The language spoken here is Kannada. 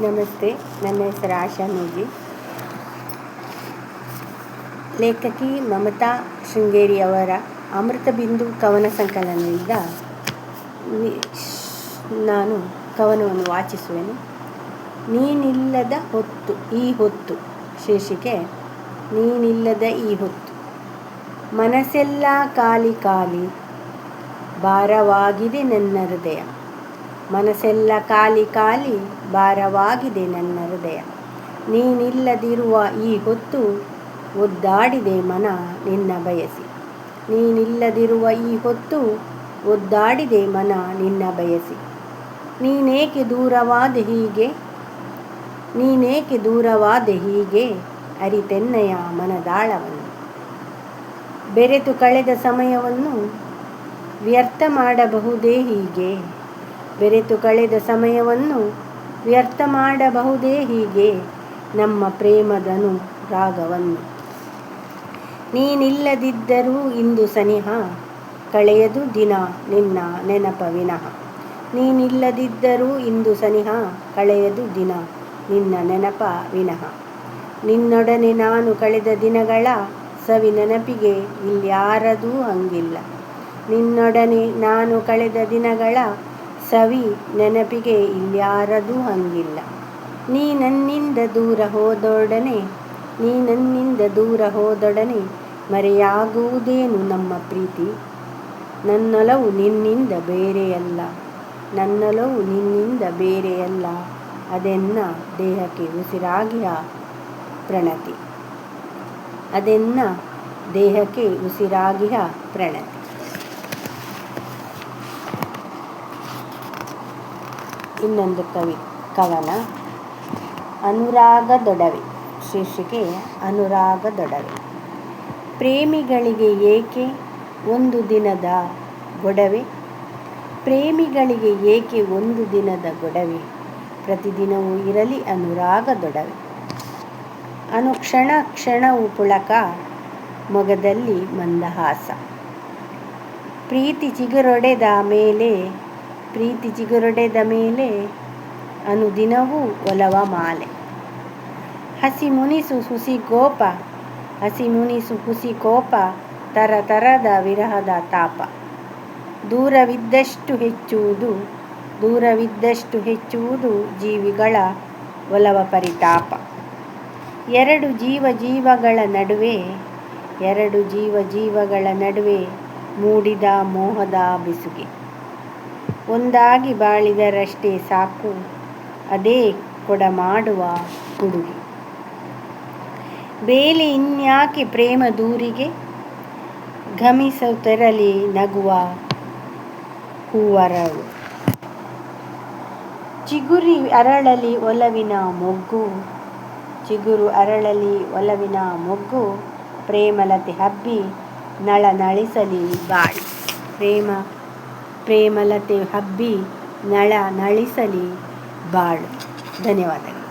ನಮಸ್ತೆ. ನನ್ನ ಹೆಸರು ಆಶಾ ನೂಜಿ. ಲೇಖಕಿ ಮಮತಾ ಶೃಂಗೇರಿಯವರ ಅಮೃತಬಿಂದು ಕವನ ಸಂಕಲನದಿಂದ ನಾನು ಕವನವನ್ನು ವಾಚಿಸುವೆನು. ನೀನಿಲ್ಲದ ಹೊತ್ತು ಈ ಹೊತ್ತು. ಶೀರ್ಷಿಕೆ ನೀನಿಲ್ಲದ ಈ ಹೊತ್ತು. ಮನಸ್ಸೆಲ್ಲ ಖಾಲಿ ಖಾಲಿ, ಭಾರವಾಗಿದೆ ನನ್ನ ಹೃದಯ. ಮನಸ್ಸೆಲ್ಲ ಖಾಲಿ ಖಾಲಿ, ಭಾರವಾಗಿದೆ ನನ್ನ ಹೃದಯ. ನೀನಿಲ್ಲದಿರುವ ಈ ಹೊತ್ತು, ಒದ್ದಾಡಿದೆ ಮನ ನಿನ್ನ ಬಯಸಿ. ನೀನಿಲ್ಲದಿರುವ ಈ ಹೊತ್ತು, ಒದ್ದಾಡಿದೆ ಮನ ನಿನ್ನ ಬಯಸಿ. ನೀನೇಕೆ ದೂರವಾದೆ ಹೀಗೆ, ನೀನೇಕೆ ದೂರವಾದೆ ಹೀಗೆ, ಅರಿತೆನ್ನಯ ಮನದಾಳವನ್ನು. ಬೆರೆತು ಕಳೆದ ಸಮಯವನ್ನು ವ್ಯರ್ಥ ಮಾಡಬಹುದೇ ಹೀಗೆ, ಬೆರೆತು ಕಳೆದ ಸಮಯವನ್ನು ವ್ಯರ್ಥ ಮಾಡಬಹುದೇ ಹೀಗೆ, ನಮ್ಮ ಪ್ರೇಮದನು ರಾಗವನ್ನು. ನೀನಿಲ್ಲದಿದ್ದರೂ ಇಂದು ಸನಿಹ, ಕಳೆಯದು ದಿನ ನಿನ್ನ ನೆನಪ ವಿನಃ. ನೀನಿಲ್ಲದಿದ್ದರೂ ಇಂದು ಸನಿಹ, ಕಳೆಯದು ದಿನ ನಿನ್ನ ನೆನಪ ವಿನಃ. ನಿನ್ನೊಡನೆ ನಾನು ಕಳೆದ ದಿನಗಳ ಸವಿ ನೆನಪಿಗೆ ಇಲ್ಯಾರದೂ ಹಂಗಿಲ್ಲ. ನಿನ್ನೊಡನೆ ನಾನು ಕಳೆದ ದಿನಗಳ ಸವಿ ನೆನಪಿಗೆ ಇಲ್ಯಾರದೂ ಹಂಗಿಲ್ಲ. ನೀ ನನ್ನಿಂದ ದೂರ ಹೋದೊಡನೆ, ನೀ ನನ್ನಿಂದ ದೂರ ಹೋದೊಡನೆ, ಮರೆಯಾಗುವುದೇನು ನಮ್ಮ ಪ್ರೀತಿ. ನನ್ನೊಲವು ನಿನ್ನಿಂದ ಬೇರೆಯಲ್ಲ, ನನ್ನೊಲವು ನಿನ್ನಿಂದ ಬೇರೆಯಲ್ಲ, ಅದೆನ್ನ ದೇಹಕ್ಕೆ ಉಸಿರಾಗಿಯ ಪ್ರಣತಿ. ಅದೆನ್ನ ದೇಹಕ್ಕೆ ಉಸಿರಾಗಿಯ ಪ್ರಣತಿ. ಇನ್ನೊಂದು ಕವನ ಅನುರಾಗದೊಡವೆ. ಶೀರ್ಷಿಕೆ ಅನುರಾಗದೊಡವೆ. ಪ್ರೇಮಿಗಳಿಗೆ ಏಕೆ ಒಂದು ದಿನದ ಗೊಡವೆ, ಪ್ರೇಮಿಗಳಿಗೆ ಏಕೆ ಒಂದು ದಿನದ ಗೊಡವೆ, ಪ್ರತಿದಿನವೂ ಇರಲಿ ಅನುರಾಗದೊಡವೆ. ಅನುಕ್ಷಣ ಕ್ಷಣವು ಪುಳಕ, ಮೊಗದಲ್ಲಿ ಮಂದಹಾಸ. ಪ್ರೀತಿ ಚಿಗುರೊಡೆದ ಮೇಲೆ, ಪ್ರೀತಿ ಚಿಗುರೊಡೆದ ಮೇಲೆ, ಅನುದಿನವೂ ಒಲವ ಮಾಲೆ. ಹಸಿ ಮುನಿಸು ಹುಸಿ ಕೋಪ, ಹಸಿ ಮುನಿಸು ಹುಸಿ ಕೋಪ, ತರತರದ ವಿರಹದ ತಾಪ. ದೂರವಿದ್ದಷ್ಟು ಹೆಚ್ಚುವುದು, ದೂರವಿದ್ದಷ್ಟು ಹೆಚ್ಚುವುದು ಜೀವಿಗಳ ಒಲವ ಪರಿತಾಪ. ಎರಡು ಜೀವ ಜೀವಗಳ ನಡುವೆ, ಎರಡು ಜೀವ ಜೀವಗಳ ನಡುವೆ ಮೂಡಿದ ಮೋಹದ ಬೆಸುಗೆ. ಒಂದಾಗಿ ಬಾಳಿದರಷ್ಟೇ ಸಾಕು, ಅದೇ ಕೊಡಮಾಡುವ ಹುಡುಗಿ. ಬೇಲಿ ಇನ್ಯಾಕೆ ಪ್ರೇಮ ದೂರಿಗೆ, ಘಮಿಸುತ್ತಿರಲಿ ನಗುವ ಹೂವರಳು. ಚಿಗುರಿ ಅರಳಲಿ ಒಲವಿನ ಮೊಗ್ಗು, ಚಿಗುರು ಅರಳಲಿ ಒಲವಿನ ಮೊಗ್ಗು, ಪ್ರೇಮಲತೆ ಹಬ್ಬಿ ನಳನಳಿಸಲಿ ಬಾಳು. ಪ್ರೇಮಲತೆ ಹಬ್ಬಿ ನಳನಳಿಸಲಿ ಬಾಳು. ಧನ್ಯವಾದಗಳು.